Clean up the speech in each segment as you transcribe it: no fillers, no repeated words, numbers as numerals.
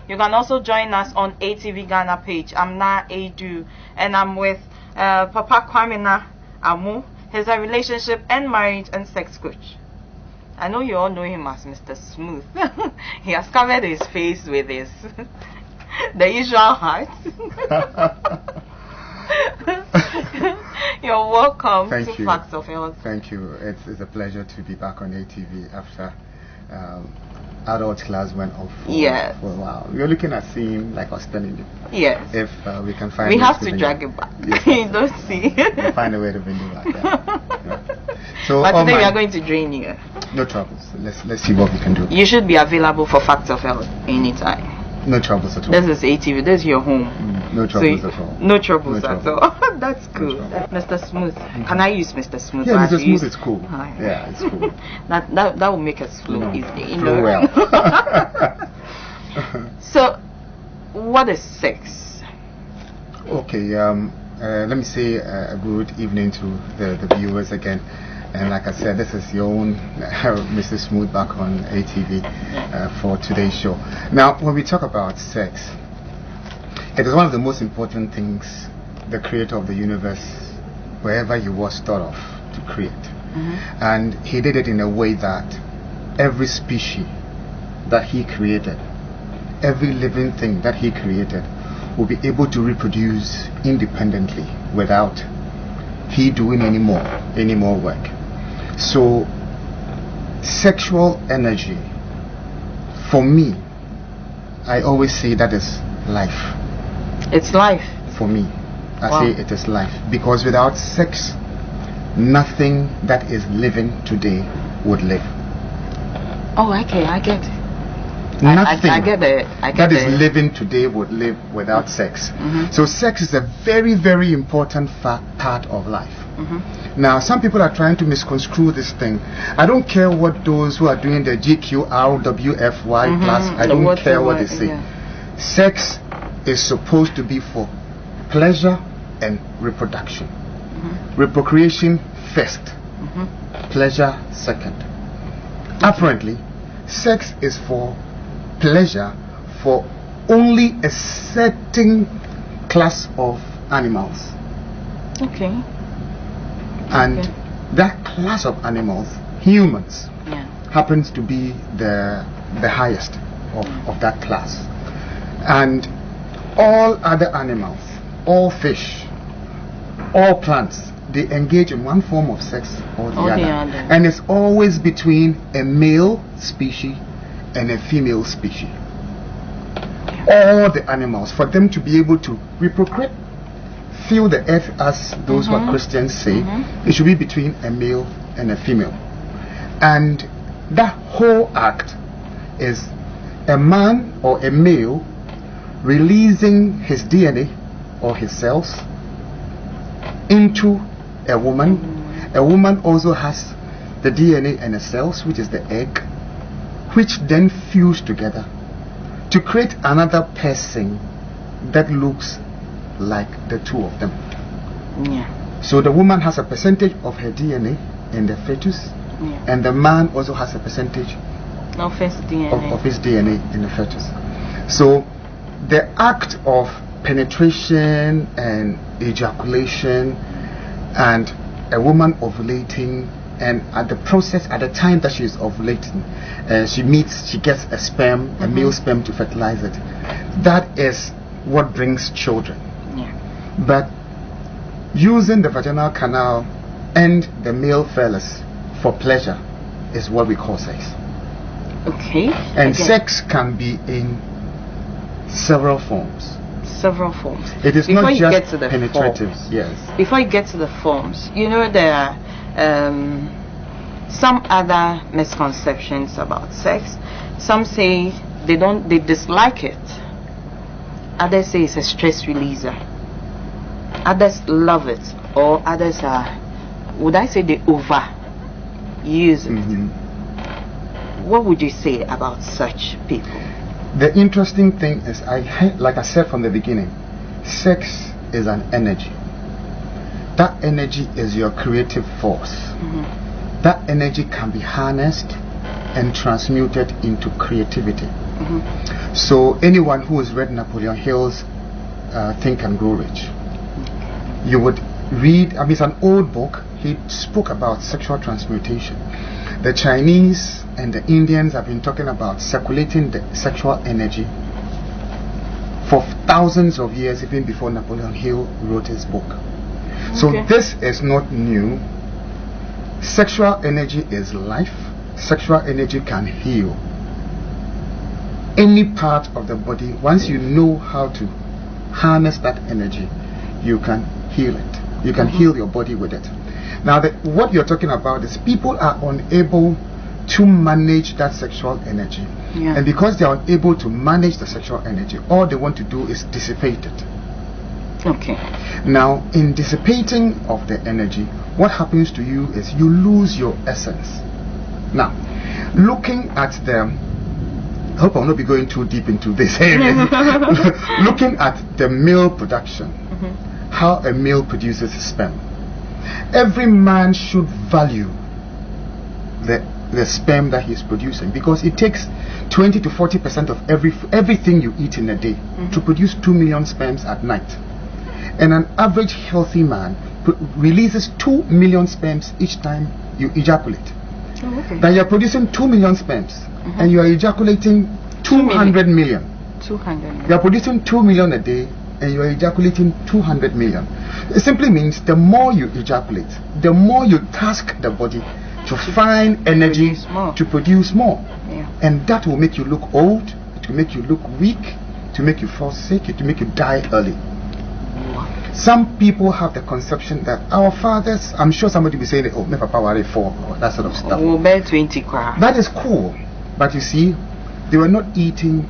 You can also join us on ATV Ghana page. I'm Na Edu, and I'm with Papa Kwamina Amu. He's a relationship and marriage and sex coach. I know you all know him as Mr. Smooth. He has covered his face with his the usual heart. You're welcome to Facts of Health. Thank you. It's a pleasure to be back on ATV after adult class went off for a while. We're looking at seeing, like I was telling you. Yes. If we can find we have to drag it back. Yes, you don't see. We'll find a way to bring it back. Yeah. So but today we are going to drain you. No troubles. Let's see what we can do. You should be available for Facts of Health anytime. No troubles at all. This is ATV. This is your home. No troubles at all. No troubles at all. That's cool. Mr. Smooth. Can I use Mr. Smooth? Yeah, Mr. Smooth is cool. Yeah, it's cool. that will make us flow easily. You know? Well. So, what is sex? Okay. Let me say a good evening to the viewers again. And like I said, this is your own Mr. Smooth back on ATV for today's show. Now, when we talk about sex, it is one of the most important things the creator of the universe, wherever he was, thought of to create. And he did it in a way that every species that he created, every living thing that he created, will be able to reproduce independently without he doing any more work. So sexual energy, for me, I always say that is life. It's life. For me, I say it is life, because without sex, nothing that is living today would live. Oh, okay, I get it. Nothing I get it. that is living today would live without sex. So sex is a very, very important part of life. Now, some people are trying to misconstrue this thing. I don't care what those who are doing the GQRWFY plus, I don't care what they say. Sex is supposed to be for pleasure and reproduction. Reprocreation first, pleasure second. Apparently, sex is for pleasure for only a certain class of animals. Okay. And that class of animals, humans, happens to be the highest of that class. And all other animals, all fish, all plants, they engage in one form of sex or the other. And it's always between a male species and a female species. All the animals, for them to be able to reprocreate, fill the earth, as those who are Christians say, it should be between a male and a female. And that whole act is a man or a male releasing his DNA or his cells into a woman. A woman also has the DNA and the cells, which is the egg, which then fuse together to create another person that looks like the two of them. So the woman has a percentage of her DNA in the fetus, and the man also has a percentage of his DNA in the fetus. So the act of penetration and ejaculation and a woman ovulating, and at the time that she is ovulating, she gets a sperm, a male sperm, to fertilize it. That is what brings children. But using the vaginal canal and the male phallus for pleasure is what we call sex. Okay. And sex can be in several forms. It is not just penetrative. Yes. Before you get to the forms, you know, there are some other misconceptions about sex. Some say they dislike it. Others say it's a stress releaser. Others love it, or others are, would I say, they overuse it. What would you say about such people? The interesting thing is, like I said from the beginning, sex is an energy. That energy is your creative force. That energy can be harnessed and transmuted into creativity. So anyone who has read Napoleon Hill's Think and Grow Rich, you would read, it's an old book. He spoke about sexual transmutation. The Chinese and the Indians have been talking about circulating the sexual energy for thousands of years, even before Napoleon Hill wrote his book. So this is not new. Sexual energy is life. Sexual energy can heal any part of the body. Once you know how to harness that energy, you can heal it. You can heal your body with it. Now, what you're talking about is people are unable to manage that sexual energy. And because they are unable to manage the sexual energy, all they want to do is dissipate it. Now, in dissipating of the energy, what happens to you is you lose your essence. Now, looking at the, I hope I'll not be going too deep into this area. Looking at the male production, how a male produces sperm. Every man should value the sperm that he's producing, because it takes 20 to 40% of everything you eat in a day to produce 2 million sperms at night. And an average healthy man releases 2 million sperms each time you ejaculate. Then you're producing 2 million sperms and you are ejaculating 200 million. You're producing 2 million a day and you are ejaculating 200 million. It simply means the more you ejaculate, the more you task the body to find energy to produce more. And that will make you look old, it will make you look weak, to make you fall sick, it will make you die early. Some people have the conception that our fathers, I'm sure somebody will be saying, oh, my papa worry for, or that sort of stuff. That is cool. But you see, they were not eating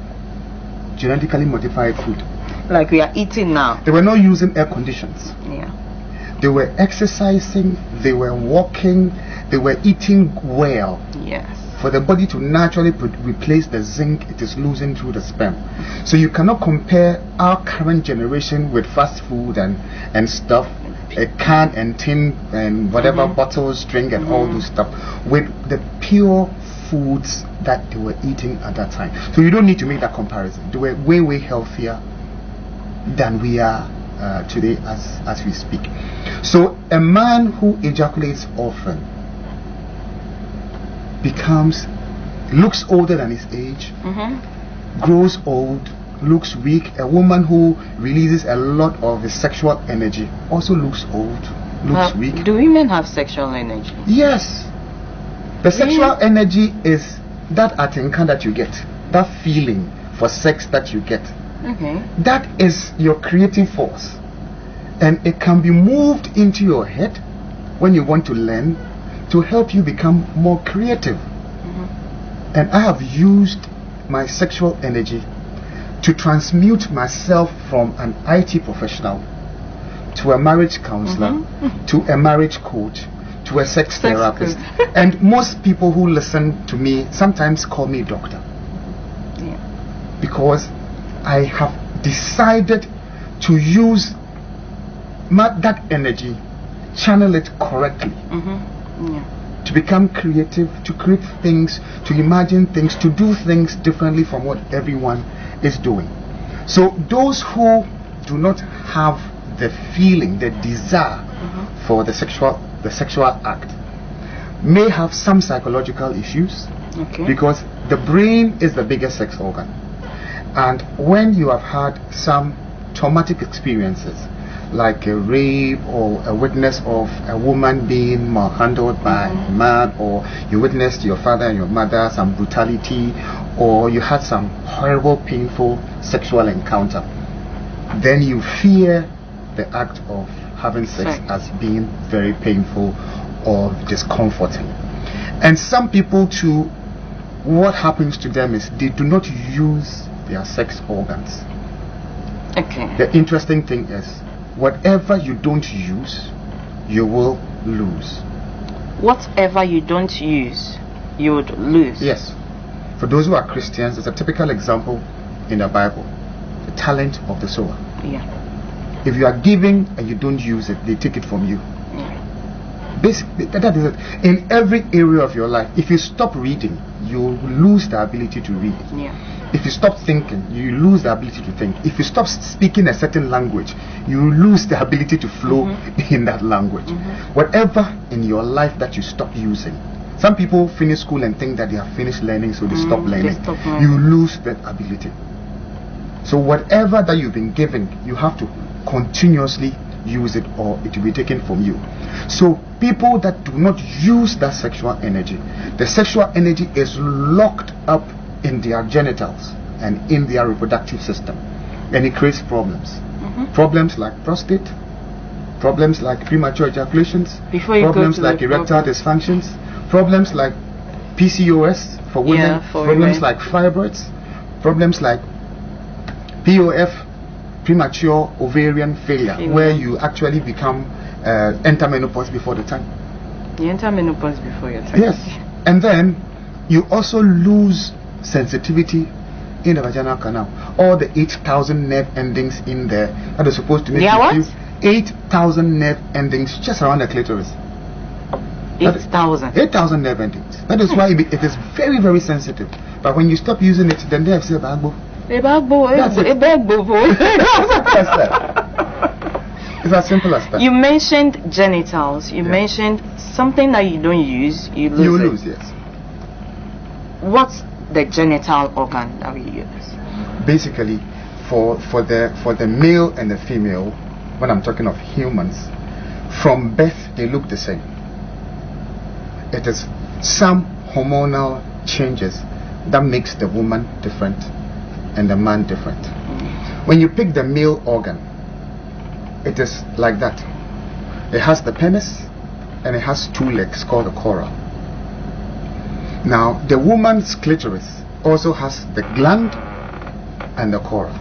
genetically modified food like we are eating now. They were not using air conditions. They were exercising, they were walking, they were eating well. For the body to naturally replace the zinc it is losing through the sperm. So you cannot compare our current generation with fast food and stuff, a can and tin and whatever, bottles, drink and all those stuff, with the pure foods that they were eating at that time. So you don't need to make that comparison. They were way healthier than we are today as we speak. So a man who ejaculates often looks older than his age, grows old, looks weak. A woman who releases a lot of his sexual energy also looks old, looks weak. Do women have sexual energy? Yes. The sexual energy is that atinka that you get, that feeling for sex that you get. That is your creative force, and it can be moved into your head when you want to learn, to help you become more creative. And I have used my sexual energy to transmute myself from an IT professional to a marriage counselor, to a marriage coach, to a sex therapist. And most people who listen to me sometimes call me doctor. Because I have decided to use that energy, channel it correctly. To become creative, to create things, to imagine things, to do things differently from what everyone is doing. So those who do not have the feeling, the desire for the sexual act may have some psychological issues, because the brain is the biggest sex organ. And when you have had some traumatic experiences, like a rape or a witness of a woman being manhandled by a man, or you witnessed your father and your mother some brutality, or you had some horrible painful sexual encounter, then you fear the act of having sex as being very painful or discomforting. And some people too, what happens to them is they do not use their sex organs. The interesting thing is, whatever you don't use, you will lose. Whatever you don't use, you would lose. Yes. For those who are Christians, there's a typical example in the Bible: the talent of the sower. If you are giving and you don't use it, they take it from you. Basically, that is it. In every area of your life, if you stop reading, you lose the ability to read. Yeah. If you stop thinking, you lose the ability to think. If you stop speaking a certain language, you lose the ability to flow in that language. Whatever in your life that you stop using. Some people finish school and think that they have finished learning, so they stop learning. You lose that ability. So whatever that you've been given, you have to continuously use it, or it will be taken from you. So people that do not use that sexual energy, the sexual energy is locked up in their genitals and in their reproductive system, and it creates problems. Problems like prostate, problems like premature ejaculations, problems like erectile dysfunctions, problems like PCOS for women, problems like fibroids, problems like POF, premature ovarian failure, where you actually become enter menopause before the time. You enter menopause before your time. Yes, and then you also lose sensitivity in the vaginal canal. All the 8,000 nerve endings in there that are supposed to make you feel 8,000 nerve endings just around the clitoris. 8,000. 8,000 nerve endings. That is why it is very, very sensitive. But when you stop using it, then they have said, that's it. It's as simple as that. You mentioned genitals. You mentioned something that you don't use, you lose. You lose, yes. What's the genital organ that we use? Basically, for the male and the female, when I'm talking of humans, from birth they look the same. It is some hormonal changes that makes the woman different and the man different. When you pick the male organ, it is like that. It has the penis and it has two legs called the coral. Now the woman's clitoris also has the gland and the coral.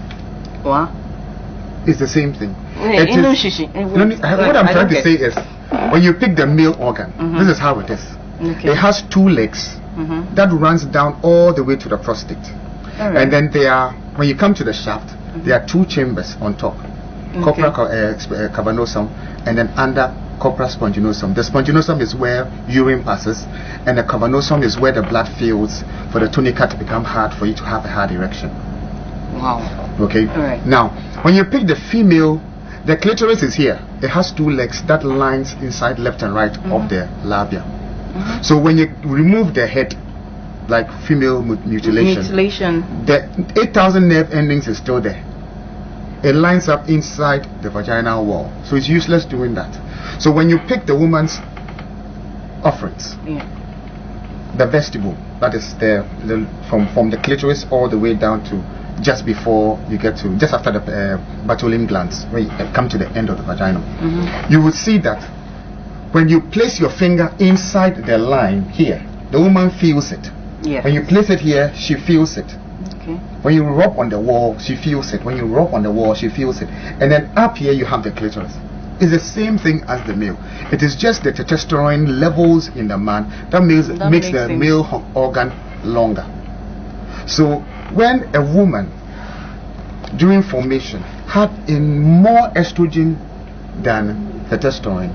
What? It's the same thing. What I'm trying to say is, when you pick the male organ, this is how it is. It has two legs that runs down all the way to the prostate. And then when you come to the shaft, there are two chambers on top, corpora cavernosum, and then under corpora sponginosum. The sponginosum is where urine passes, and the cavernosum is where the blood fills for the tunica to become hard for you to have a hard erection. Wow. Okay. Now, when you pick the female, the clitoris is here. It has two legs that lines inside left and right of the labia. So when you remove the head, like female mutilation, the 8,000 nerve endings is still there. It lines up inside the vaginal wall, so it's useless doing that. So when you pick the woman's offerings, the vestibule, that is from the clitoris all the way down to just before you get to, just after the Bartholin glands, when you come to the end of the vagina, you will see that when you place your finger inside the line here, the woman feels it. When you place it here, she feels it. When you rub on the wall, she feels it. When you rub on the wall, she feels it. And then up here you have the clitoris. It's the same thing as the male. It is just the testosterone levels in the man that makes the male organ longer. So when a woman during formation had in more estrogen than testosterone,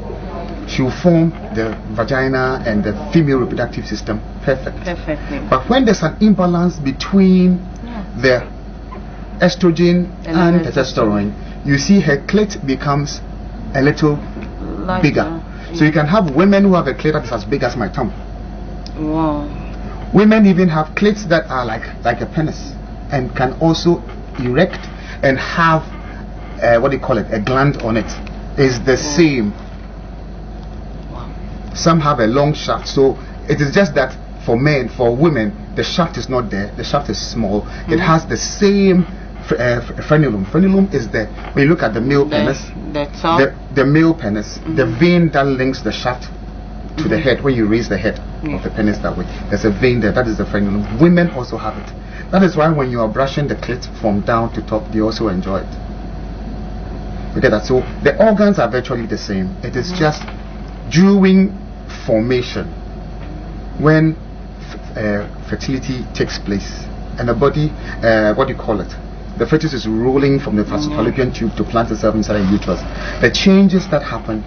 she will form the vagina and the female reproductive system perfectly. But when there's an imbalance between the estrogen and testosterone, you see her clit becomes a little bigger. So you can have women who have a clit that is as big as my thumb. Wow. Women even have clits that are like a penis and can also erect and have what do you call it, a gland on it. It's the same. Some have a long shaft, so it is just that for women, the shaft is not there. The shaft is small. It has the same frenulum. Frenulum is when you look at the male penis, the male penis, the vein that links the shaft to the head. When you raise the head of the penis that way, there's a vein there. That is the frenulum. Women also have it. That is why when you are brushing the clit from down to top, they also enjoy it. Okay, so the organs are virtually the same. It is just during formation, when fertility takes place and the body, what do you call it, the fetus is rolling from the fallopian tube to plant itself inside a uterus, the changes that happen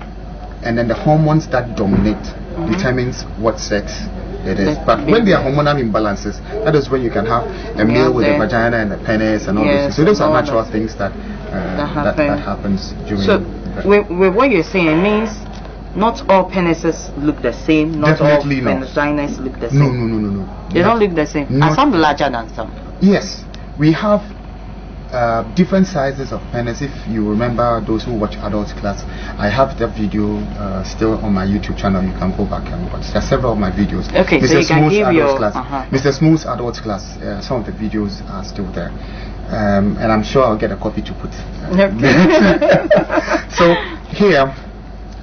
and then the hormones that dominate determines what sex it is. But when there are hormonal imbalances, that is when you can have a male with a vagina and a penis and all those things. So those are natural things that happens during. So with what you're saying, it means not all penises look the same. Not Definitely all vaginas look the same. No. They don't look the same. Are some larger than some? Yes, we have different sizes of penis. If you remember, those who watch adults class, I have that video still on my YouTube channel. You can go back and watch. There are several of my videos. Okay, Mr. so you can give your class. Mr. Smooth's adults class. Some of the videos are still there, and I'm sure I'll get a copy to put. So here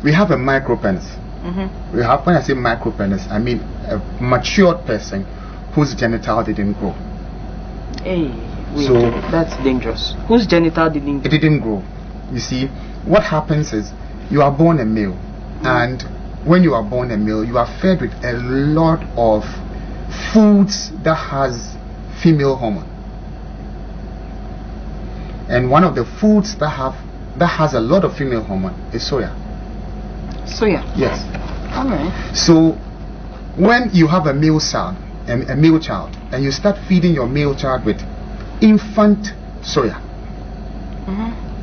we have a micropenis. We have, when I say micropenis, I mean a matured person whose genital didn't grow. Hey. Wait, so that's dangerous. Whose genital didn't grow? It didn't grow. You see, what happens is you are born a male, and when you are born a male, you are fed with a lot of foods that has female hormone. And one of the foods that has a lot of female hormone is soya. Soya? Yes. Alright. So when you have a male child, and you start feeding your male child with infant soya,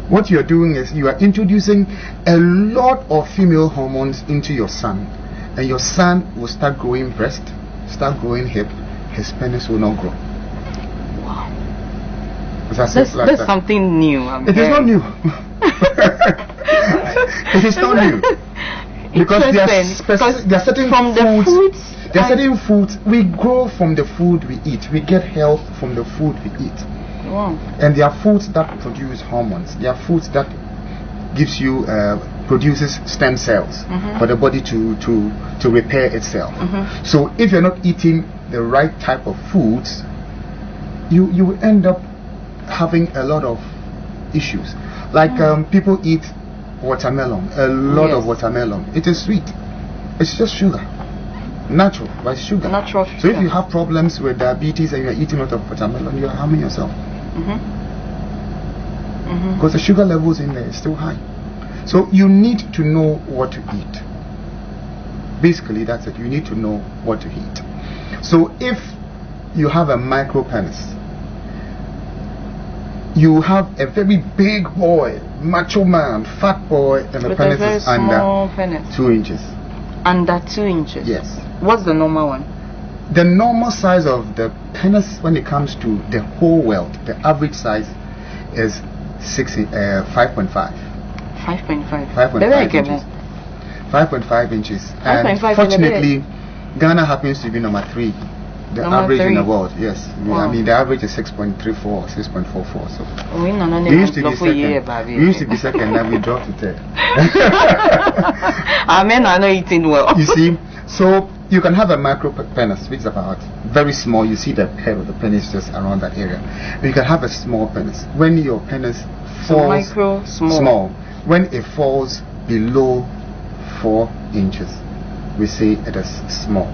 what you're doing is you are introducing a lot of female hormones into your son, and your son will start growing breast, start growing hip, his penis will not grow. Wow. That's something new. It is not new. It is not new. Because there are certain foods. There are certain foods we grow from the food we eat. We get health from the food we eat. Wow. And there are foods that produce hormones. There are foods that gives you produces stem cells for the body to repair itself. So if you're not eating the right type of foods, you end up having a lot of issues. Like people eat watermelon, a lot of watermelon. It is sweet. It's just sugar. Natural, but sugar. Natural sugar. So if you have problems with diabetes and you're eating a lot of watermelon, you're harming yourself. Because the sugar levels in there is still high. So you need to know what to eat. Basically, that's it. You need to know what to eat. So if you have a micropenis, you have a very big boy, macho man, fat boy, and the penis is under 2 inches. Under 2 inches? Yes. What's the normal one? The normal size of the penis when it comes to the whole world, the average size is 5.5. 5.5 inches. 5.5 inches. And fortunately, Ghana happens to be number 3. The average in the world, yes. Wow. I mean, the average is 6.34 or 6.44. So we used to be second, now we dropped to third. Our men are not eating well. You see, so you can have a micropenis, which is about very small. You see the head of the penis just around that area. You can have a small penis. When your penis falls, small. When it falls below 4 inches, we say it is small.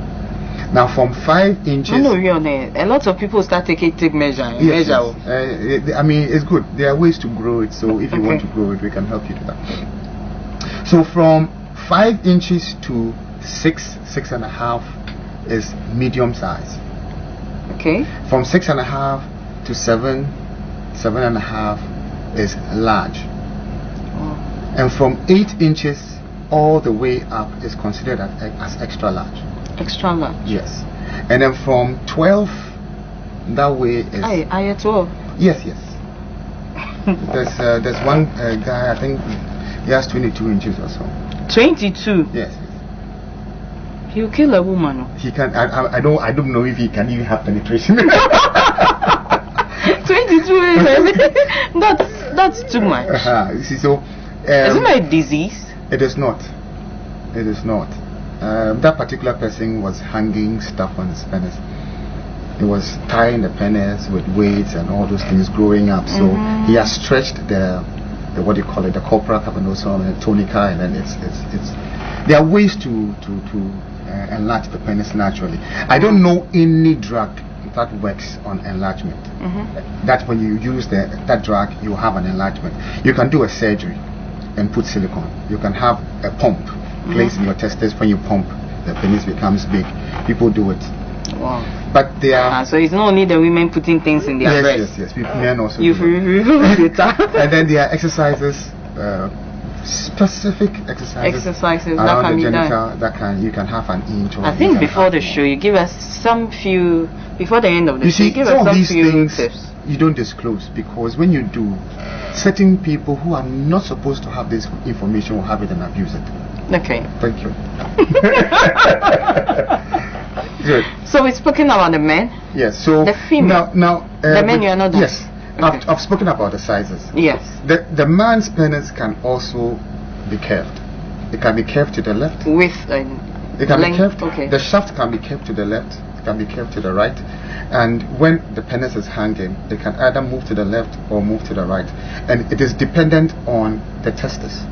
Now from 5 inches, a lot of people start taking measure. I mean, it's good. There are ways to grow it. So if you want to grow it, we can help you do that. So from 5 inches to 6.5 is medium size. Okay. From 6.5 to 7.5 is large. Oh. And from 8 inches all the way up is considered as extra large. Extra large. Yes. And then from 12 that way is. Are 12? Yes. There's one guy, I think he has 22 inches or so. 22? Yes. He'll kill a woman. He can. I don't know if he can even have penetration. 22 that's too much. You see, so isn't that a disease? It is not. It is not. That particular person was hanging stuff on his penis. He was tying the penis with weights and all those things growing up. So he has stretched the what do you call it, the corporal cavernosum and the tunica, and then it's there are ways to enlarge the penis naturally. I don't know any drug that works on enlargement. That when you use that drug, you have an enlargement. You can do a surgery and put silicone. You can have a pump placed in your testes. When you pump, the penis becomes big. People do it. Wow. But they are. So it's not only the women putting things in their breasts. Yes. Men also. You and then there are exercises, specific exercises that can be genital, done. You can have an inch. I think before the show, you give us some few. Before the end of the show, you give us some few tips. You don't disclose, because when you do, certain people who are not supposed to have this information will have it and abuse it. Okay. Thank you. Good. So we've spoken about the men. Yes. So the female. Now the men you are not. Yes. Okay. I've spoken about the sizes. Yes. The man's penis can also be curved. It can be curved to the left. With it can length, be curved. okay. The shaft can be curved to the left. It can be curved to the right. And when the penis is hanging, it can either move to the left or move to the right. And it is dependent on the testis.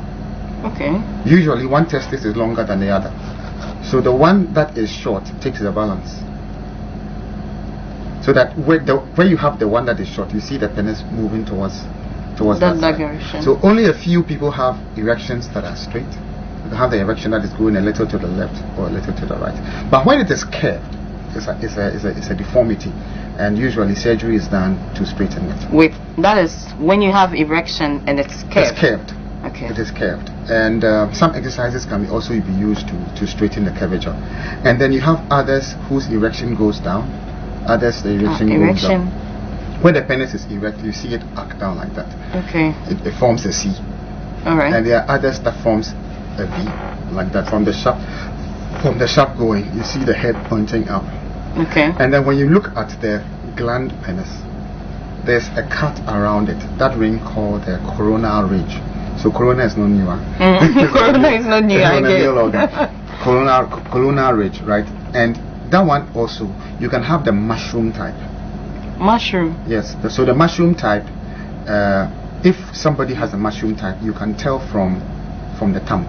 Okay. Usually one testis is longer than the other. So the one that is short takes the balance. So that when you have the one that is short, you see the penis moving towards that direction. So only a few people have erections that are straight. They have the erection that is going a little to the left or a little to the right. But when it is curved, it's a deformity, and usually surgery is done to straighten it. Wait, that is when you have erection and it's curved. It's curved. Okay. It is curved, and some exercises can also be used to straighten the curvature. And then you have others whose erection goes down. Others the erection goes down. When the penis is erect, you see it arc down like that. Okay. It forms a C. All right. And there are others that forms a V, like that from the shaft going. You see the head pointing up. Okay. And then when you look at the gland penis, there's a cut around it. That ring called the coronal ridge. So corona is not new. Corona is not new. Coronal ridge, right? And that one also, you can have the mushroom type. Mushroom? Yes. So the mushroom type, if somebody has a mushroom type, you can tell from the thumb.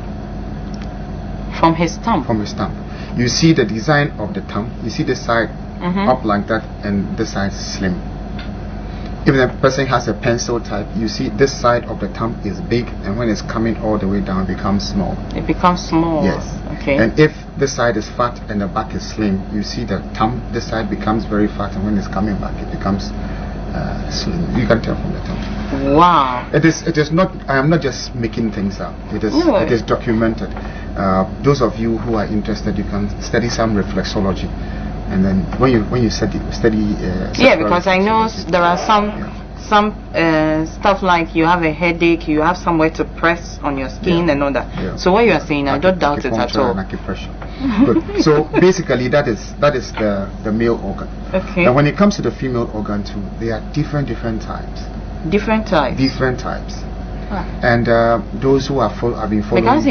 From his thumb? From his thumb. You see the design of the thumb. You see the side up like that, and this side slim. If the person has a pencil type, you see this side of the thumb is big, and when it's coming all the way down, it becomes small. It becomes small. Yes. Okay. And if this side is fat and the back is slim, you see the thumb, this side becomes very fat, and when it's coming back, it becomes slim. You can tell from the thumb. Wow. It is not. I am not just making things up. It is documented. Those of you who are interested, you can study some reflexology. And then when you study because I know there are some stuff like you have a headache, you have somewhere to press on your skin and all that. Yeah. So what you are saying, I don't doubt it at all. Good. So basically that is the male organ. Okay. And when it comes to the female organ too, there are different types. Different types. Different types. And those who have been following. Because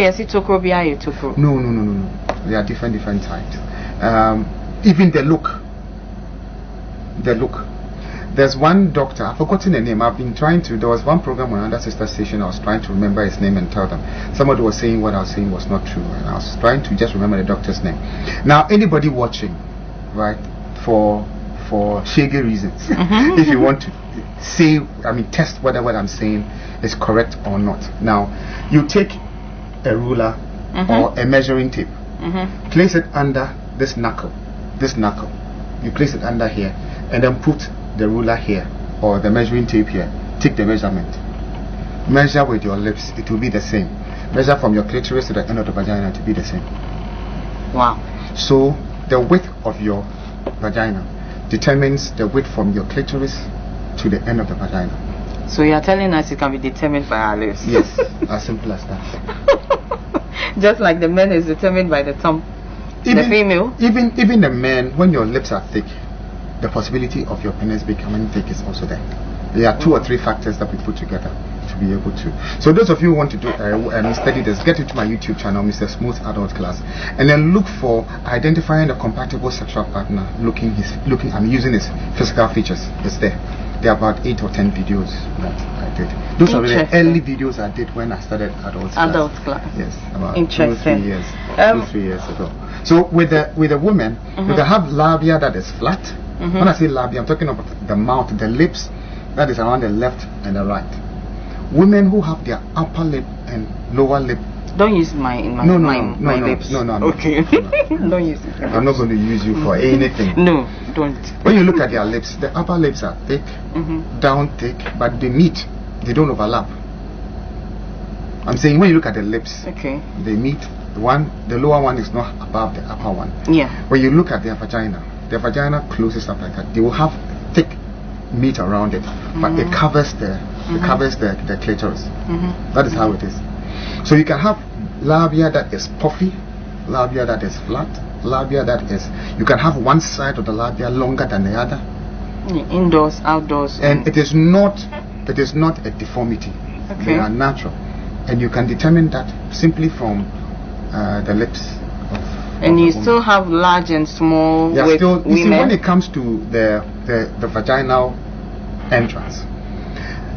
No. There are different types. Even the look. There's one doctor, I've forgotten the name. I've been trying to. There was one program on another sister station. I was trying to remember his name and tell them. Somebody was saying what I was saying was not true, and I was trying to just remember the doctor's name. Now, anybody watching, right, for shaggy reasons, if you want to test whether what I'm saying is correct or not. Now, you take a ruler or a measuring tape, place it under this knuckle. You place it under here, and then put the ruler here or the measuring tape here. Take the measurement. Measure with your lips. It will be the same. Measure from your clitoris to the end of the vagina to be the same. Wow. So the width of your vagina determines the width from your clitoris to the end of the vagina. So you are telling us it can be determined by our lips? Yes, as simple as that. Just like the men is determined by the thumb. The female? Even the men, when your lips are thick, the possibility of your penis becoming thick is also there. There are 2 or 3 factors that we put together to be able to. So those of you who want to do study this, get into my YouTube channel, Mr. Smooth Adult Class, and then look for identifying a compatible sexual partner, using his physical features. It's there. There are about 8 or 10 videos that I did. Those are the early videos I did when I started adult class. Yes, about 2-3 years. 2-3 years ago. So with the women, they have labia that is flat. When I say labia, I'm talking about the mouth, the lips that is around the left and the right. Women who have their upper lip and lower lip Don't use my lips. No. Okay. No. Don't use it. I'm not going to use you for anything. No, don't. When you look at their lips, the upper lips are thick, down thick, but they meet. They don't overlap. I'm saying when you look at the lips, okay, they meet. The lower one is not above the upper one. Yeah. When you look at their vagina closes up like that. They will have thick meat around it, but it covers the clitoris. That is how it is. So you can have labia that is puffy, labia that is flat, labia that is. You can have one side of the labia longer than the other. Indoors, outdoors. And it is not a deformity. Okay. They are natural, and you can determine that simply from the lips. And you still have large and small with still, women. You see, when it comes to the vaginal entrance,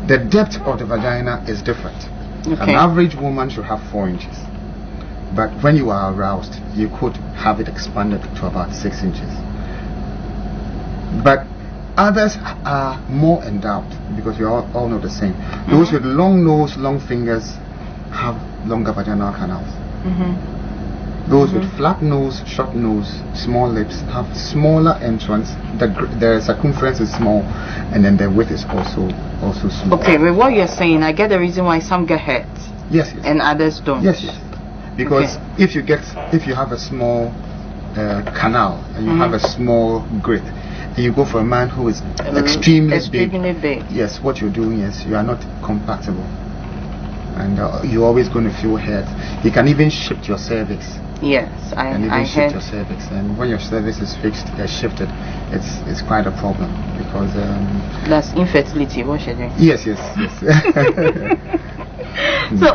the depth of the vagina is different. Okay. An average woman should have 4 inches, but when you are aroused, you could have it expanded to about 6 inches. But others are more endowed, because we all know the same. Those with long nose, long fingers have longer vaginal canals. Those with flat nose, short nose, small lips have smaller entrance. The circumference is small, and then the width is also small. Okay, but what you're saying, I get the reason why some get hurt. Yes. And others don't. Yes. Because if you have a small canal and you have a small grit, and you go for a man who is extremely big, yes, what you're doing is you are not compatible, and you're always going to feel hurt. You can even shift your cervix. Yes, I shift heard. your cervix, and when your cervix is shifted, it's quite a problem, because that's infertility. What should you do? Yes. So,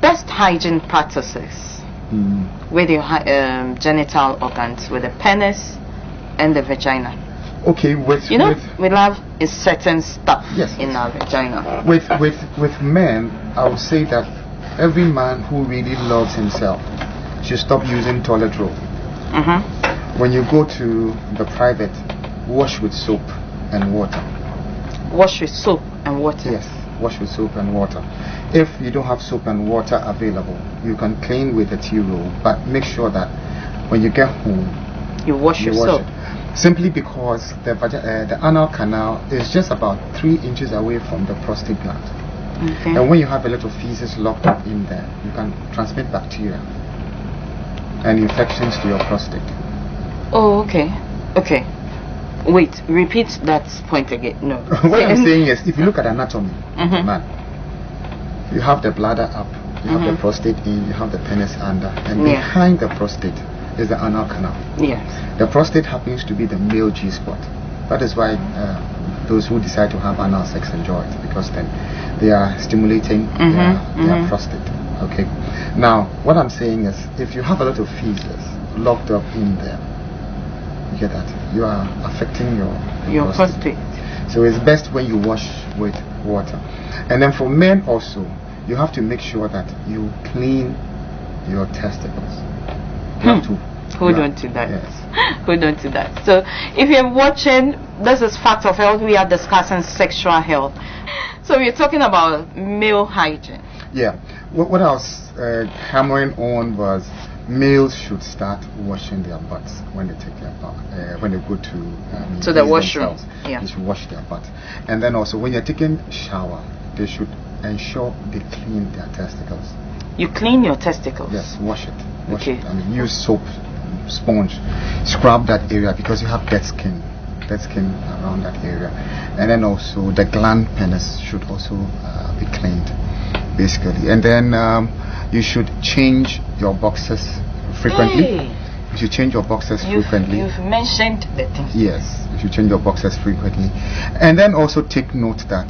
best hygiene practices with your genital organs, with the penis and the vagina. Okay, we have a certain stuff in our vagina. With men, I would say that every man who really loves himself should stop using toilet roll. When you go to the private, wash with soap and water. Wash with soap and water? Yes, wash with soap and water. If you don't have soap and water available, you can clean with a tea roll, but make sure that when you get home, you wash your soap. Simply because the anal canal is just about 3 inches away from the prostate gland. Okay. And when you have a little feces locked up in there, you can transmit bacteria and infections to your prostate. Oh, okay. Wait, repeat that point again. No. What I'm saying is, if you look at anatomy, man, you have the bladder up, you have the prostate in, you have the penis under, and behind the prostate is the anal canal. Yes. The prostate happens to be the male G-spot. That is why those who decide to have anal sex enjoy it, because then they are stimulating their prostate. Okay. Now, what I'm saying is, if you have a lot of feces locked up in there, you get that, you are affecting your prostate. So it's best when you wash with water. And then for men also, you have to make sure that you clean your testicles. You have to Hold on to that. Yes. Hold on to that. So if you're watching, this is Fact of Health. We are discussing sexual health. So we're talking about male hygiene. Yeah. What I was hammering on was males should start washing their butts when they take their bath, when they go to the washroom. They should wash their butt. And then also when you're taking a shower, they should ensure they clean their testicles. You clean your testicles? Yes, wash it. It. I mean, use soap, sponge, scrub that area, because you have dead skin around that area. And then also the gland penis should also be cleaned, basically. And then you should change your boxers frequently. Hey. You should change your boxers frequently. You've mentioned the thing. Yes, you should change your boxers frequently. And then also take note that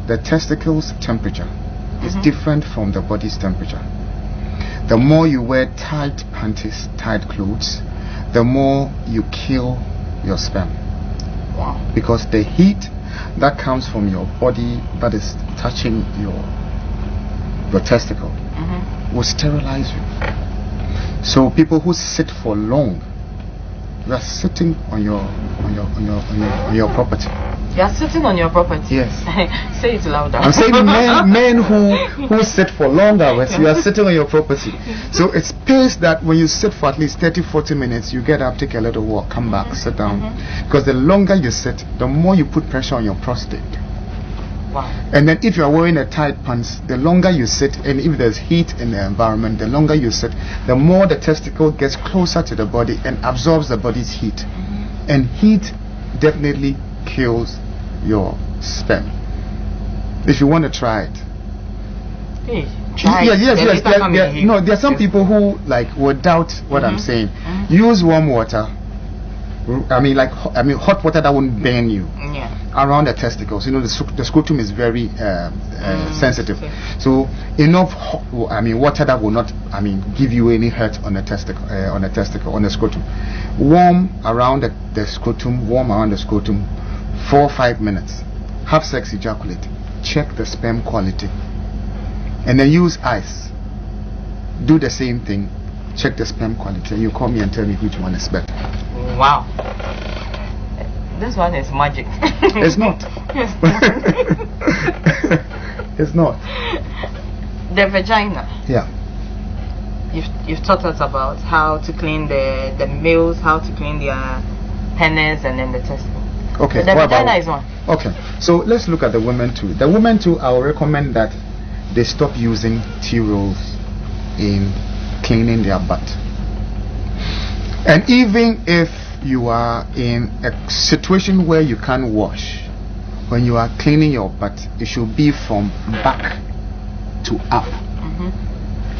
the testicles temperature is different from the body's temperature. The more you wear tight panties, tight clothes, the more you kill your sperm. Wow. Because the heat that comes from your body that is touching your testicle will sterilize you. So people who sit for long you are sitting on your property. You are sitting on your property. Yes. Say it louder. I'm saying men who sit for long hours, you are sitting on your property. So it's pays that when you sit for at least 30-40 minutes, you get up, take a little walk, come back, sit down. Because the longer you sit, the more you put pressure on your prostate. Wow. And then if you are wearing a tight pants, the longer you sit, and if there's heat in the environment, the longer you sit, the more the testicle gets closer to the body and absorbs the body's heat. And heat definitely kills your sperm. If you want to try it. Hey, try it. Yes. No, there are some people who will doubt what I'm saying. Use warm water. Hot water that won't burn you. Yeah. Around the testicles. The scrotum is very sensitive. So enough water that will not give you any hurt on the testicle, on the scrotum. Warm around the scrotum, 4 or 5 minutes. Have sex, ejaculate. Check the sperm quality. And then use ice. Do the same thing. Check the sperm quality. You call me and tell me which one is better. Wow. This one is magic. It's not. It's not. The vagina. Yeah. You've taught us about how to clean the males, how to clean their penis, and then the testicle. Okay. The vagina is one. Okay. So let's look at the women too. The women too, I will recommend that they stop using tea rolls in cleaning their butt. And even if you are in a situation where you can't wash, when you are cleaning your butt, it should be from back to up.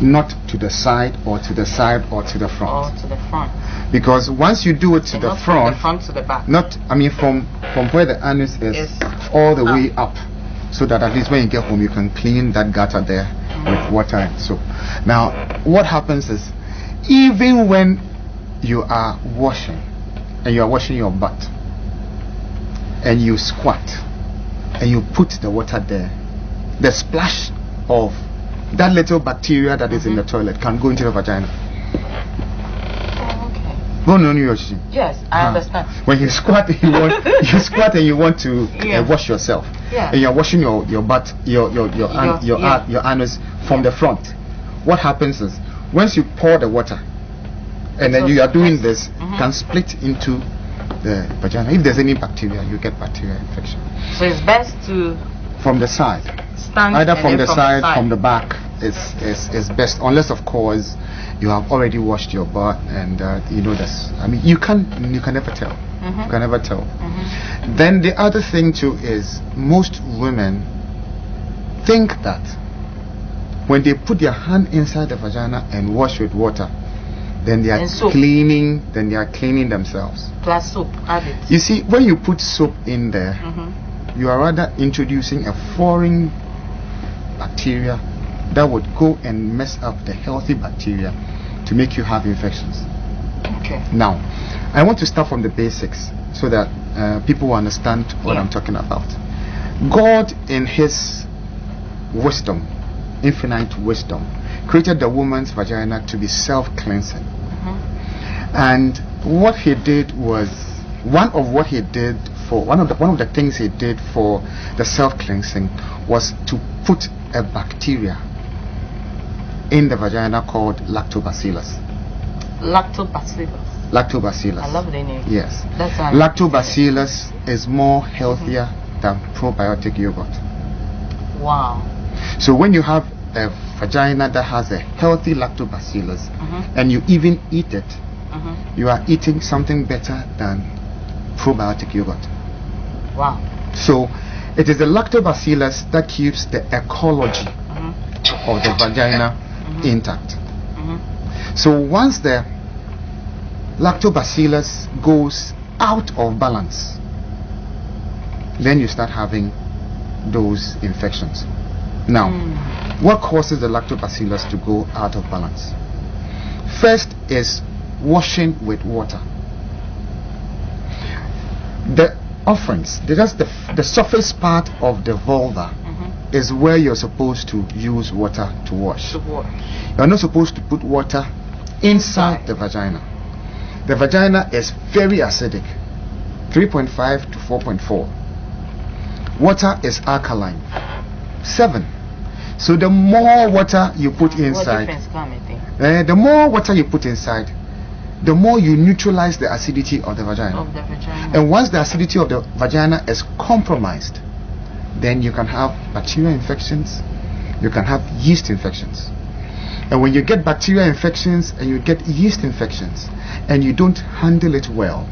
Not to the side or to the side or to the front. Or to the front. Because once you do it to the front, from the front to the back. From where the anus is all the way up, so that at least when you get home you can clean that gutter there with water and soap. Now, what happens is, even when you are washing and you are washing your butt and you squat and you put the water there, the splash of that little bacteria that is in the toilet can go into the vagina. Oh, okay. No, yes, I understand. When you squat, you squat and you want to wash yourself. Yeah. And you're washing your butt, your anus from the front. What happens is, once you pour the water and then you are doing this, can split into the vagina. If there's any bacteria, you get bacteria infection. So it's best to from the side. Either from the side, from the back is best, unless of course you have already washed your butt and this. You can never tell. You can never tell. Then the other thing too is, most women think that when they put their hand inside the vagina and wash with water, then they are cleaning. Then they are cleaning themselves. Plus soap, add it. You see, when you put soap in there, you are rather introducing a foreign bacteria that would go and mess up the healthy bacteria to make you have infections. Okay. Now, I want to start from the basics so that people will understand what I'm talking about. God, in His wisdom, infinite wisdom, created the woman's vagina to be self-cleansing. And what He did was, one of the things He did for the self-cleansing was to put a bacteria in the vagina called lactobacillus. Lactobacillus. I love the name. Yes. Lactobacillus is more healthier than probiotic yogurt. Wow. So when you have a vagina that has a healthy lactobacillus and you even eat it, you are eating something better than probiotic yogurt. Wow. So it is the lactobacillus that keeps the ecology of the vagina intact. So once the lactobacillus goes out of balance, then you start having those infections. Now, what causes the lactobacillus to go out of balance? First is washing with water. The offerings, just the surface part of the vulva is where you're supposed to use water to wash. You're not supposed to put water inside the vagina. The vagina is very acidic, 3.5 to 4.4. Water is alkaline, 7. So the more water you put inside, the more water you put inside, the more you neutralize the acidity of the vagina. And once the acidity of the vagina is compromised, then you can have bacterial infections, you can have yeast infections. And when you get bacterial infections and you get yeast infections and you don't handle it well,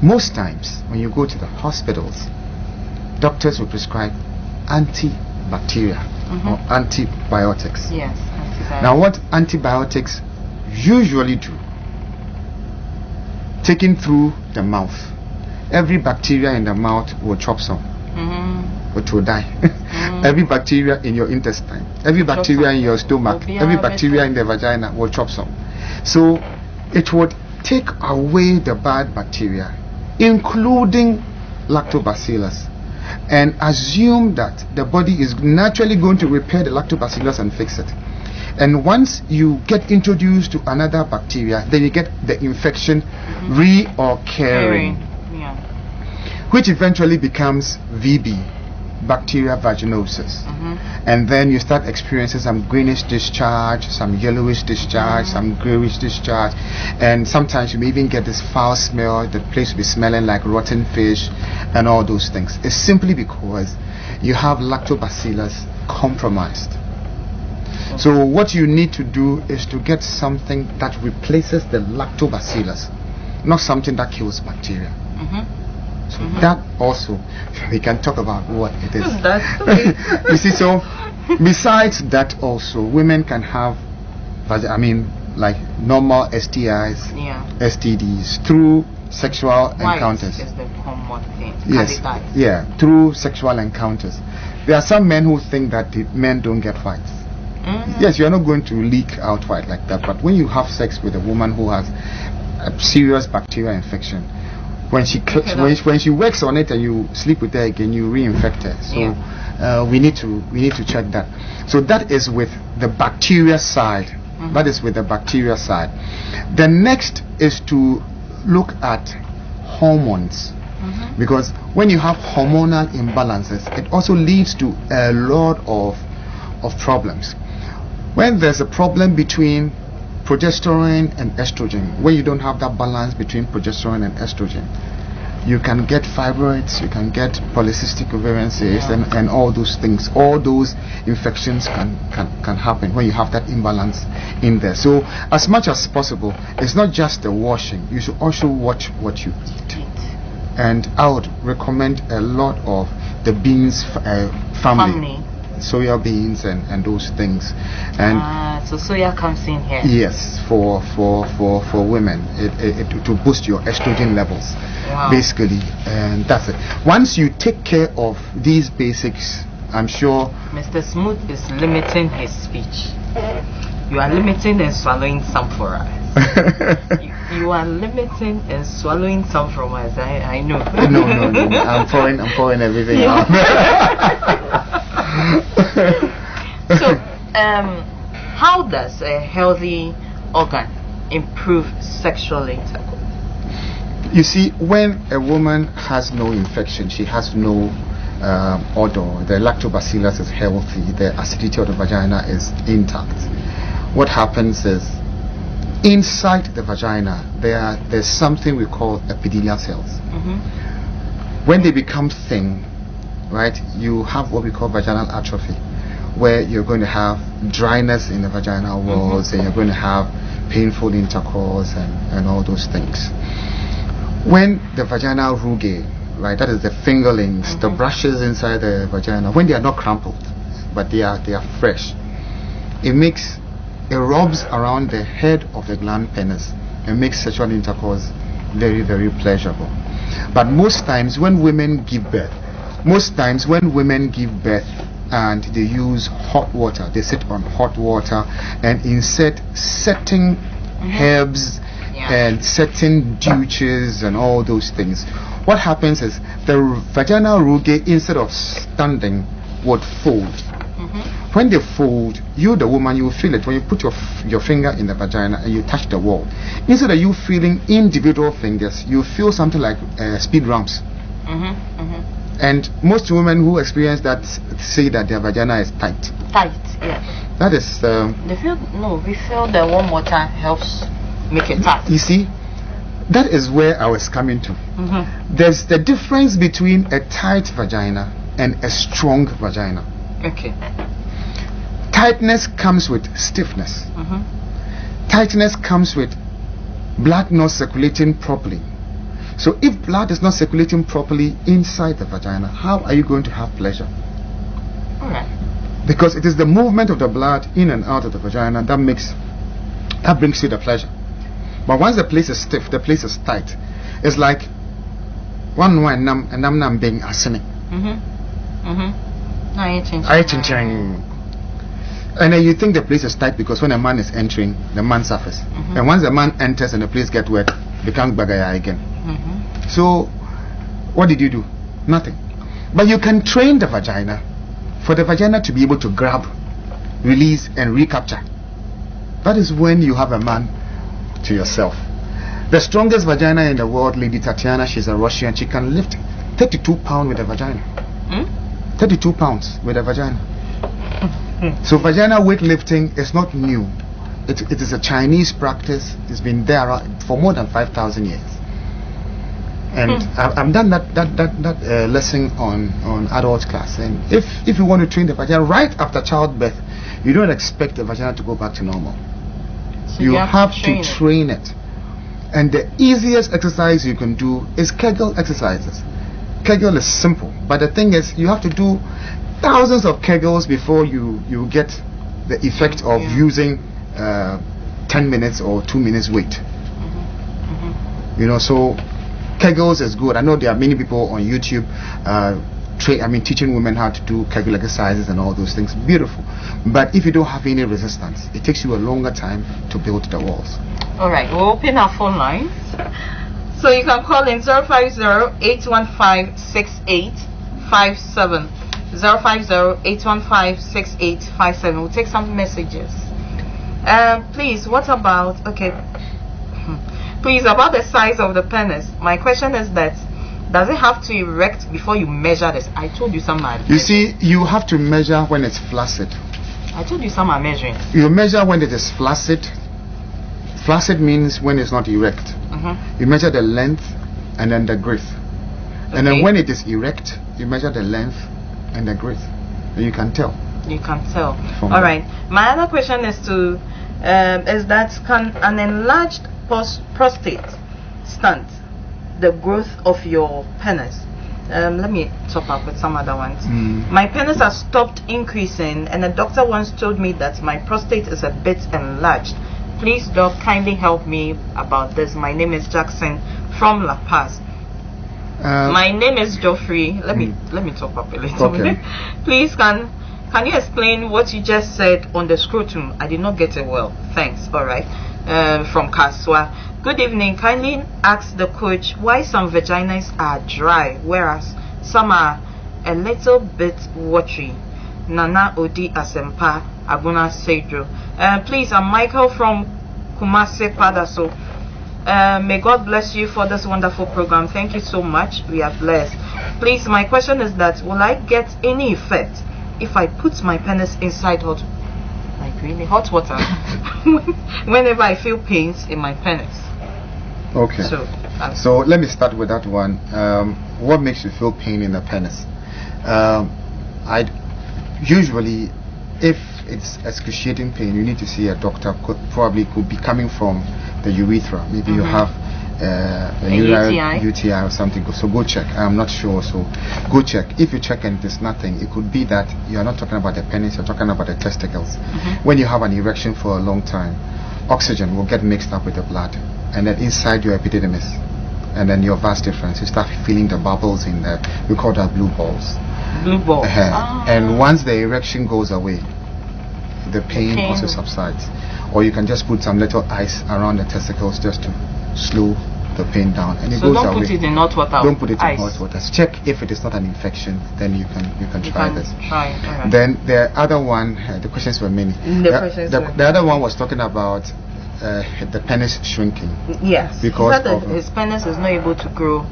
most times when you go to the hospitals, doctors will prescribe antibacterial or antibiotics. Yes, antibiotics. Now what antibiotics usually do, taken through the mouth, every bacteria in the mouth will chop some. It will die. Every bacteria in your intestine, every bacteria in your stomach, every bacteria in the vagina will chop some. So it would take away the bad bacteria, including lactobacillus, and assume that the body is naturally going to repair the lactobacillus and fix it. And once you get introduced to another bacteria, then you get the infection reoccurring, which eventually becomes VB, bacterial vaginosis. And then you start experiencing some greenish discharge, some yellowish discharge, some grayish discharge, and sometimes you may even get this foul smell. The place will be smelling like rotten fish and all those things. It's simply because you have lactobacillus compromised. So what you need to do is to get something that replaces the lactobacillus, not something that kills bacteria. So that also, we can talk about what it is. You see, so besides that also, women can have, like normal STIs, STDs through sexual encounters. Is the common thing. Yes, through sexual encounters. There are some men who think that the men don't get whites. Yes, you are not going to leak out white like that, but when you have sex with a woman who has a serious bacterial infection, when she works on it and you sleep with her again, you reinfect her. So we need to check that. So that is with the bacteria side. That is with the bacteria side. The next is to look at hormones, because when you have hormonal imbalances, it also leads to a lot of problems. When there's a problem between progesterone and estrogen, when you don't have that balance between progesterone and estrogen, you can get fibroids, you can get polycystic ovarian cysts, and all those things. All those infections can happen when you have that imbalance in there. So as much as possible, it's not just the washing, you should also watch what you eat. And I would recommend a lot of the beans family. Soya beans and those things, and so soya comes in here. Yes, for women, it to boost your estrogen levels, basically, and that's it. Once you take care of these basics, I'm sure Mr. Smooth is limiting his speech. You are limiting and swallowing some for us. you are limiting and swallowing some from us. I know. No. I'm pouring everything out. So, how does a healthy organ improve sexual intercourse? You see, when a woman has no infection, she has no odor, the lactobacillus is healthy, the acidity of the vagina is intact. What happens is, inside the vagina, there's something we call epithelial cells. When they become thin, right, you have what we call vaginal atrophy, where you're going to have dryness in the vaginal walls, and you're going to have painful intercourse and all those things. When the vaginal rugae, right, that is the fingerlings, the brushes inside the vagina, when they are not crumpled, but they are fresh, it rubs around the head of the gland penis and makes sexual intercourse very, very pleasurable. But most times when women give birth, and they use hot water, they sit on hot water and insert certain herbs and certain douches and all those things. What happens is the vaginal rugae, instead of standing, would fold. When they fold, you, the woman, you will feel it when you put your finger in the vagina and you touch the wall. Instead of you feeling individual fingers, you feel something like speed ramps. And most women who experience that say that their vagina is tight. Tight, yeah. That is. We feel the warm water helps make it tight. You see, that is where I was coming to. There's the difference between a tight vagina and a strong vagina. Okay. Tightness comes with stiffness. Tightness comes with blood not circulating properly. So if blood is not circulating properly inside the vagina, how are you going to have pleasure? Alright. Because it is the movement of the blood in and out of the vagina that brings you the pleasure. But once the place is stiff, the place is tight, it's like one nam being arsenic. And then you think the place is tight because when a man is entering, the man suffers. And once the man enters and the place gets wet, becomes bagaya again. So what did you do? Nothing. But you can train the vagina for the vagina to be able to grab, release and recapture. That is when you have a man to yourself. The strongest vagina in the world, Lady Tatiana, she's a Russian, she can lift 32 pounds with a vagina. 32 pounds with a vagina. So vagina weightlifting is not new. It is a Chinese practice. It's been there for more than 5,000 years. And I've done that lesson on adult class. And if you want to train the vagina right after childbirth, you don't expect the vagina to go back to normal. So you have to train it. And the easiest exercise you can do is Kegel exercises. Kegel is simple, but the thing is you have to do thousands of Kegels before you get the effect of using 10 minutes or 2 minutes weight. You know, so Kegels is good. I know there are many people on YouTube teaching women how to do Kegel exercises and all those things. Beautiful. But if you don't have any resistance, it takes you a longer time to build the walls. Alright, we'll open our phone lines. So you can call in 050-815-6857. 050-815-6857. We'll take some messages. Please, what about please, about the size of the penis. My question is that does it have to erect before you measure this? I told you some are. You see, you have to measure when it's flaccid. I told you some are measuring. You measure when it is flaccid. Flaccid means when it's not erect. You measure the length and then the girth. And then when it is erect, you measure the length and the girth. And you can tell. You can tell. All right. My other question is that can an enlarged prostate stunt the growth of your penis? Let me top up with some other ones. My penis has stopped increasing, and the doctor once told me that my prostate is a bit enlarged. Please, doc, kindly help me about this. My name is Jackson from La Paz. My name is Geoffrey. Let me top up a little bit. Please, can you explain what you just said on the scrotum? I did not get it well. Thanks. All right. From Kaswa. Good evening. Kindly ask the coach why some vaginas are dry, whereas some are a little bit watery. Nana Odi Asempa Aguna Sedro. Please, I'm Michael from Kumase Padaso. May God bless you for this wonderful program. Thank you so much. We are blessed. Please, my question is that will I get any effect if I put my penis inside hot water whenever I feel pains in my penis? Okay. So let me start with that one. What makes you feel pain in the penis? Usually, if it's excruciating pain, you need to see a doctor. Could be coming from the urethra. Maybe you have a UTI or something. So go check. I'm not sure. So go check. If you check and there's nothing, it could be that you're not talking about the penis. You're talking about the testicles. When you have an erection for a long time, oxygen will get mixed up with the blood, and then inside your epididymis, and then your vas deferens, you start feeling the bubbles in there. We call that blue balls. Blue balls. And once the erection goes away, the pain also subsides. Or you can just put some little ice around the testicles just to slow the pain down, and it so goes don't away. put it in hot water. Don't put it ice. in hot water. Check if it is not an infection, then you can try this. Try. All right. Then the other one, the questions were many. The other one was talking about the penis shrinking. Yes. Because his penis is not able to grow,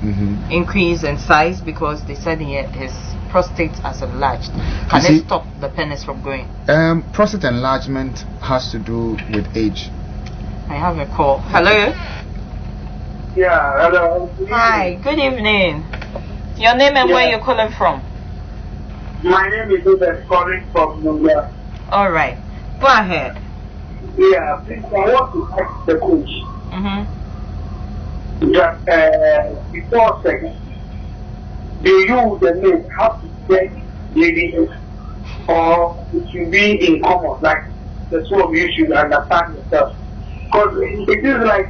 increase in size because they said his prostate has enlarged. Can it stop the penis from growing? Prostate enlargement has to do with age. I have a call. Hello. Yeah, hello. Hi, good evening. Your name and where you're calling from? My name is Joseph, calling from New York. All right, go ahead. Yeah, please, I want to ask the coach that before sex, do you, the men, have to check ladies, or it should be in common, like the two of you should understand yourself? Because it is like,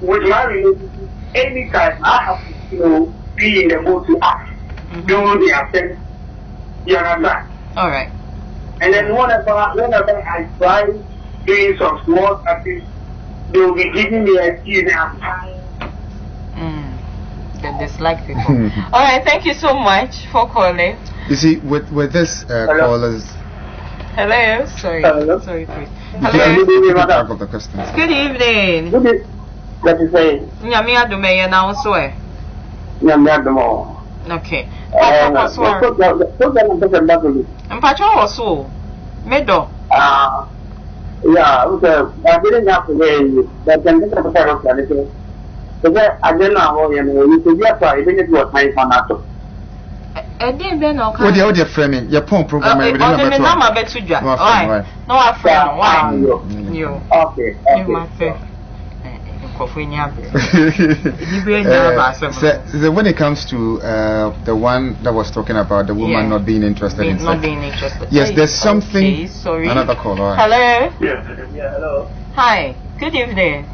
with my relationship, anytime I have to, be in the mood to act, do the attempt, you understand? All right. And then whenever I try doing some small activities, they will be giving me a excuse and I'm trying. They dislike people. All right, thank you so much for calling. You see, with this callers. Hello. Sorry. Hello. Sorry, please. Hello. Hello. Good evening, Of the questions. Good evening. Good evening. What you say? Nyame adome ye na so e. Okay. Mpacho wo so. Medo. Yeah, okay. I didn't have to wait, but then this is a part of the I don't know how you could get why didn't do a time for NATO. What the framing? Your phone program. Okay. No, I friend. Why? You. Okay. You my friend. When it comes to the one that was talking about the woman not being interested in sex. Yes, there's something. Okay, sorry. Another call. Right. Hello. Yeah, hello. Hi. Good evening.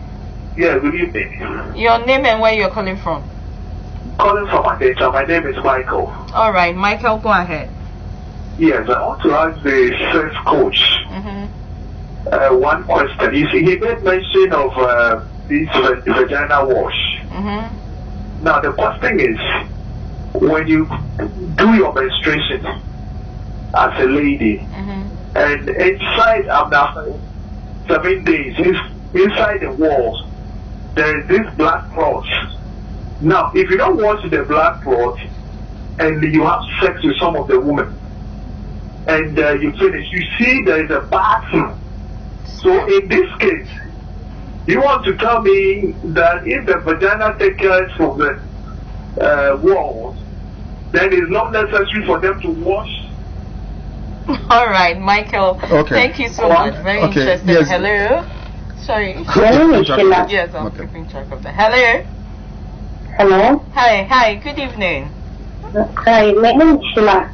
Yeah, good evening. Your name and where you're calling from? Calling from Adesha. My name is Michael. All right, Michael, go ahead. Yes, I want to ask the sex coach one question. You see, he made mention of this vagina wash. Now the question is, when you do your menstruation as a lady, and inside after 7 days, inside the walls, there is this black clot. Now, if you don't wash the black clot and you have sex with some of the women, and you finish, you see there is a bathroom. So in this case, you want to tell me that if the vagina takes care from the walls, then it's not necessary for them to wash? All right, Michael. Okay. Thank you so much. Very interesting. Yes. Hello. Sorry. Yes, I'm keeping track of that. Hello. Hello. Hi. Good evening. Hi, my name is Sheila.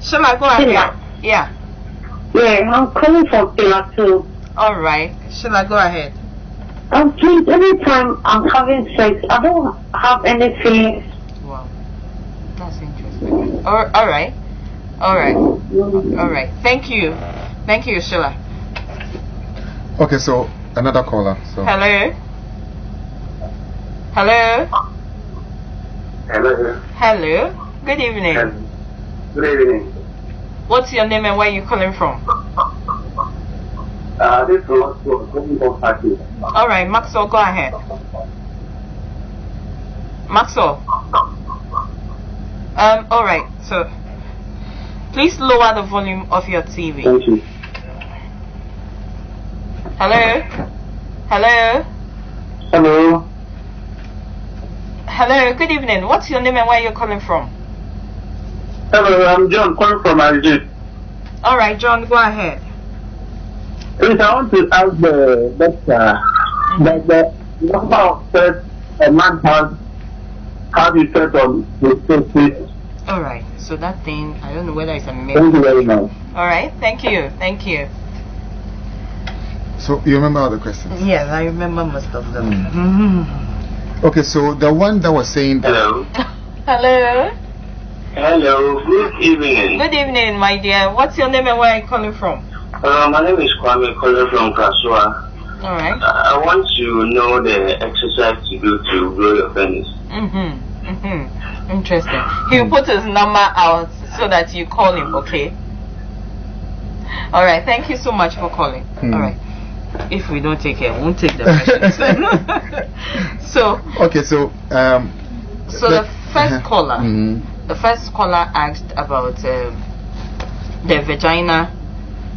Sheila, go ahead. Yeah. Yeah, I'm calling from Pillar 2. All right. Sheila, go ahead. Please, every time I'm having sex, I don't have any feelings. Wow. That's interesting. All right. Thank you, Sheila. Okay, so another caller. So. Hello. Good evening. Good evening. What's your name and where are you calling from? This is Maxwell. All right, Maxwell, go ahead. Maxwell. All right. So, please lower the volume of your TV. Thank you. Hello. Good evening. What's your name and where are you calling from? Hello, I'm John, calling from Hygiene. All right, John, go ahead. Please, I want to ask the doctor the number of sex a man has, how do you set on the surface? All right, so that thing, I don't know whether it's a myth. Thank you very much. All right, thank you. So you remember all the questions? Yes, I remember most of them. Okay, so the one that was saying that. Hello, good evening. Good evening, my dear. What's your name and where are you calling from? My name is Kwame, calling from Kasua. All right. I want to know the exercise to do to grow your penis. Interesting. He'll put his number out so that you call him, okay? All right. Thank you so much for calling. All right. If we don't take it, we won't take the questions. So. Okay. So. The first caller. The first caller asked about the vagina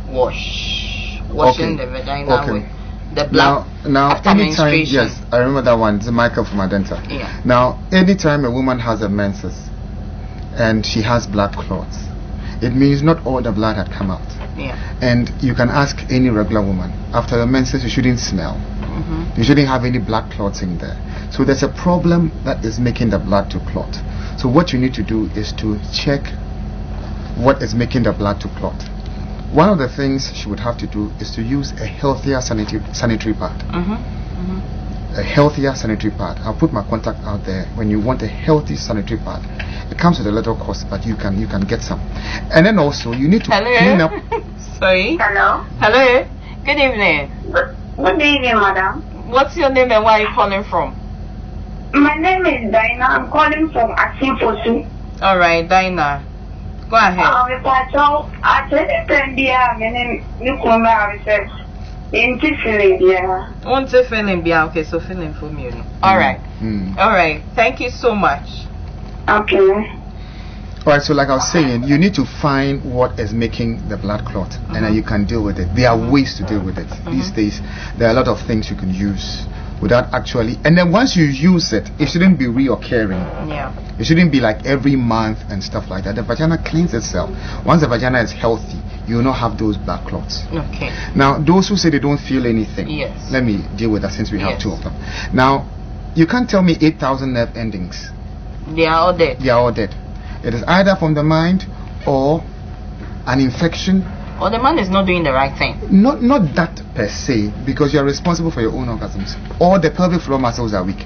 washing the vagina with the blood after anytime, menstruation. yes, I remember that one. It's Michael from Adenta. Yeah. Now, anytime a woman has a menses and she has blood clots, it means not all the blood had come out. Yeah. And you can ask any regular woman, after the menses you shouldn't smell. You shouldn't have any blood clots in there. So there's a problem that is making the blood to clot. So what you need to do is to check what is making the blood to clot. One of the things she would have to do is to use a healthier sanitary pad. A healthier sanitary pad. I'll put my contact out there. When you want a healthy sanitary pad, it comes with a little cost, but you can get some. And then also you need to clean up. Sorry. Hello. Hello. Good evening. Good evening, madam. What's your name and where are you calling from? My name is Dinah. I'm calling from Asimposu. All right, Dinah. Go ahead. I said Okay, so feeling for me. All right. All right. Thank you so much. Okay. Alright, so like I was saying, you need to find what is making the blood clot, and then you can deal with it. There are ways to deal with it. These days, there are a lot of things you can use without actually. And then once you use it, it shouldn't be reoccurring. Yeah. It shouldn't be like every month and stuff like that. The vagina cleans itself. Once the vagina is healthy, you will not have those blood clots. Okay. Now, those who say they don't feel anything, yes, let me deal with that since we have two of them. Now, you can't tell me 8,000 nerve endings. They are all dead. They are all dead. It is either from the mind or an infection. Or the man is not doing the right thing. Not that per se, because you are responsible for your own orgasms. Or the pelvic floor muscles are weak.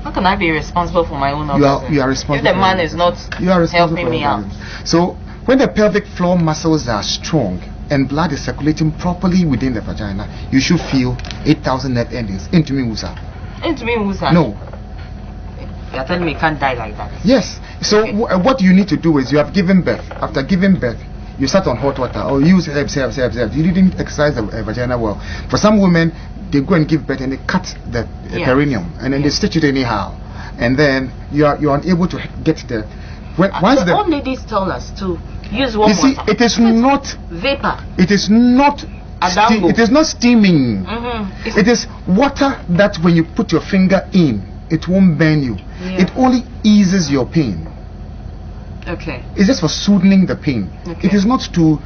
How can I be responsible for my own orgasms? You are responsible. If the man is not helping me out. So when the pelvic floor muscles are strong and blood is circulating properly within the vagina, you should feel 8,000 nerve endings. Into me, Musa. Into me, Musa. No. You are telling me you can't die like that. Yes. So what you need to do is you have given birth. After giving birth, you sat on hot water or use herbs. You didn't exercise the vagina well. For some women, they go and give birth and they cut the perineum and then they stitch it anyhow, and then you are unable to get the. Once the old ladies tell us to use warm water. You see, it is not vapor. It is not. It is not steaming. It is water that when you put your finger in, it won't burn you. It only eases your pain. Okay. It's just for soothing the pain. Okay. It is not to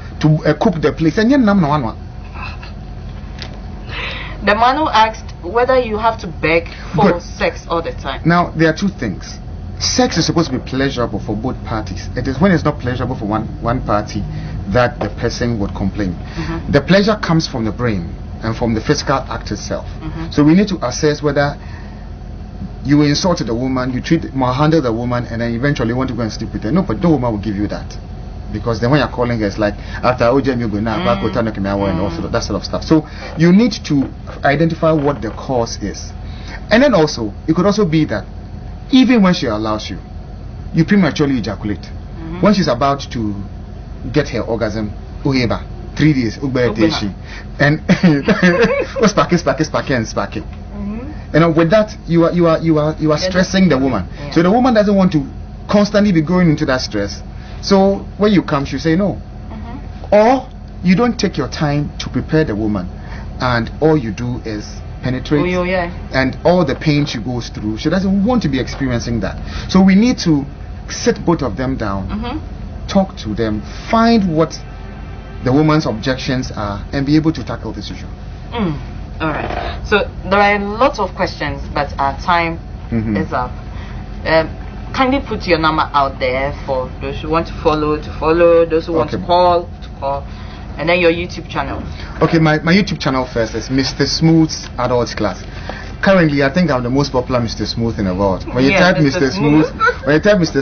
cook the place. And the man who asked whether you have to beg for sex all the time. Now there are two things. Sex is supposed to be pleasurable for both parties. It is when it's not pleasurable for one party that the person would complain. The pleasure comes from the brain and from the physical act itself. So we need to assess whether you insulted the woman, you handle the woman, and then eventually want to go and sleep with her. No, but no woman will give you that, because then when you're calling her, it's like after OJ you go now back with and also that sort of stuff. So you need to identify what the cause is, and then also it could also be that even when she allows you, you prematurely ejaculate. When she's about to get her orgasm, 3 days, and sparking. With that, you are stressing the woman. So the woman doesn't want to constantly be going into that stress. So when you come, she say no, or you don't take your time to prepare the woman, and all you do is penetrate, and all the pain she goes through, she doesn't want to be experiencing that. So we need to sit both of them down, talk to them, find what the woman's objections are, and be able to tackle this issue. Alright, so there are lots of questions, but our time is up. Kindly put your number out there for those who want to follow, those who want to call, and then your YouTube channel. Okay, my YouTube channel first is Mr. Smooth's Adult Class. Currently, I think I'm the most popular Mr. Smooth in the world. When you type Mr.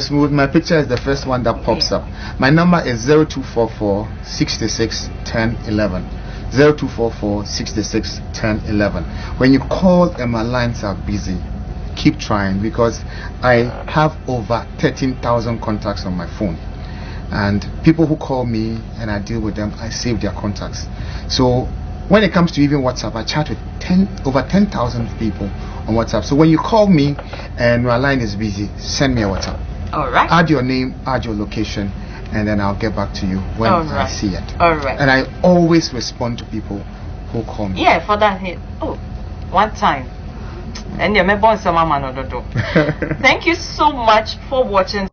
Smooth, my picture is the first one that pops up. My number is 0244 66 10 11. 0244 66 10 11. When you call and my lines are busy, keep trying, because I have over 13,000 contacts on my phone, and people who call me and I deal with them, I save their contacts. So when it comes to even WhatsApp, I chat with over 10,000 people on WhatsApp. So when you call me and my line is busy, send me a WhatsApp. All right. Add your name, add your location, and then I'll get back to you when I see it. All right. And I always respond to people who call me. Yeah, for that. One time. And Thank you so much for watching.